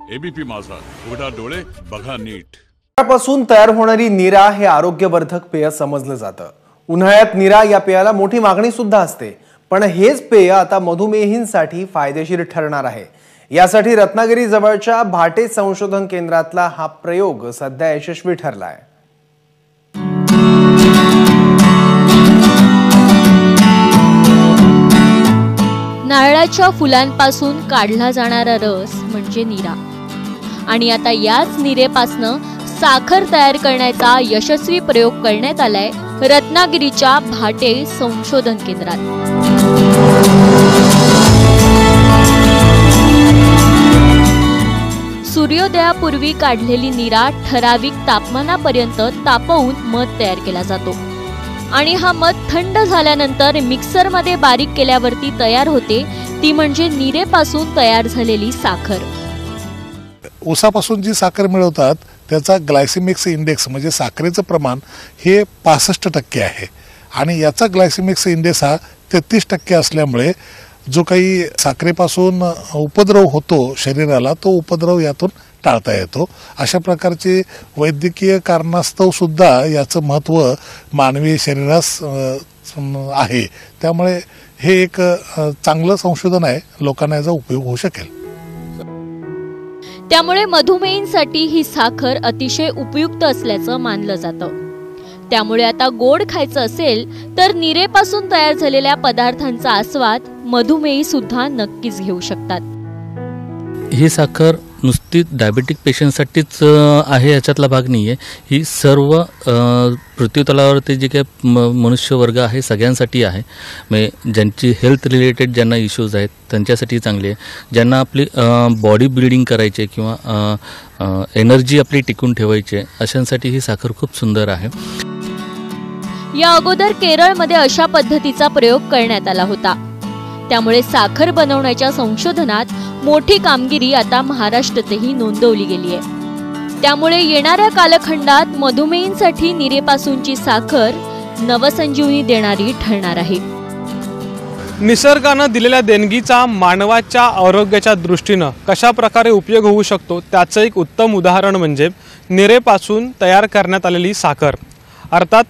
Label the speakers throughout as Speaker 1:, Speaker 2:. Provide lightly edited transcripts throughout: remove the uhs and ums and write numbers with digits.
Speaker 1: ABP माझा, उघडा डोळे बघा नीट।
Speaker 2: पासून तयार होणारी नीरा हे आरोग्यवर्धक पेय समजलं जातं। उन्हाळ्यात नीरा या पेयाला मोठी मागणी सुद्धा असते, पण हेच पेय आता मधुमेहींसाठी फायदेशीर ठरणार आहे। यासाठी रत्नागिरी जवळच्या भाटे संशोधन केंद्रातला हा प्रयोग सध्या यशस्वी ठरलाय।
Speaker 3: नारळाच्या फुलांपासून काढला जाणारा रस म्हणजे नीरा, आणि आता याच नीरेपासून साखर तयार करण्याचा यशस्वी प्रयोग करण्यात आलाय रत्नागिरीच्या भाटे संशोधन केंद्रात। सूर्योदयापूर्वी काढलेली नीरा ठराविक तापमानापर्यंत तापवून मध तयार केला जातो आणि हा मध थंड झाल्यानंतर मिक्सर मध्ये बारीक केल्यावरती तयार होते ती म्हणजे नीरेपासून तयार झालेली साखर।
Speaker 4: ऊसापासून जी साखर मिळवतात त्याचा ग्लायसेमिक इंडेक्स म्हणजे साखरेचं प्रमाण हे 65% आहे आणि याचा ग्लायसेमिक इंडेक्स हा 33% असल्यामुळे जो काही साखरेपासून उपद्रव होतो शरीराला तो उपद्रव यातून टाळता येतो। अशा प्रकारचे वैद्यकीय कारणास्तव सुद्धा याचं महत्त्व मानवी शरीरास आहे, त्यामुळे हे एक चांगलं संशोधन आहे, लोकांना याचा उपयोग होऊ शकेल।
Speaker 3: त्यामुळे मधुमेहींसाठी ही साखर अतिशय उपयुक्त असल्याचं मानलं जातं। त्यामुळे आता गोड खायचं असेल तर नीरेपासून तयार झालेल्या पदार्थांचा आस्वाद मधुमेही सुद्धा नक्कीच घेऊ शकतात।
Speaker 5: ही साखर नुसती डायबिटिक पेशंटसाठीच आहे याच्यातला भाग नाही आहे, ही सर्व पृथ्वीतलावरती जे काही मनुष्यवर्ग आहे सगळ्यांसाठी आहे। म्हणजे ज्यांची हेल्थ रिलेटेड ज्यांना इश्यूज आहेत त्यांच्यासाठी चांगली आहे, ज्यांना आपली बॉडी बिल्डिंग करायची किंवा एनर्जी आपली टिकून ठेवायची अशांसाठी ही साखर खूप सुंदर आहे।
Speaker 3: या अगोदर केरळमध्ये अशा पद्धतीचा प्रयोग करण्यात आला होता, त्यामुळे साखर बनवण्याच्या संशोधनात मोठी कामगिरी आता महाराष्ट्रातही नोंदवली गेली आहे। त्यामुळे येणाऱ्या कालखंडात मधुमेहींसाठी नीरेपासूनची साखर नवसंजीवनी देणारी ठरणार आहे।
Speaker 6: निसर्गानं दिलेल्या देणगीचा मानवाच्या आरोग्याच्या दृष्टीनं कशा प्रकारे उपयोग होऊ शकतो त्याचं एक उत्तम उदाहरण म्हणजे नीरेपासून तयार करण्यात आलेली साखर। अर्थात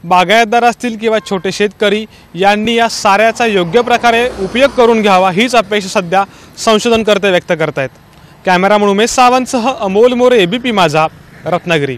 Speaker 6: बागायतदार असतील किंवा छोटे शेतकरी यांनी या साऱ्याचा योग्य प्रकारे उपयोग करून घ्यावा हीच अपेक्षा सध्या संशोधनकर्ते व्यक्त करतायत। कॅमेरामन उमेश सावंतसह अमोल मोरे, एबीपी माझा, रत्नागिरी।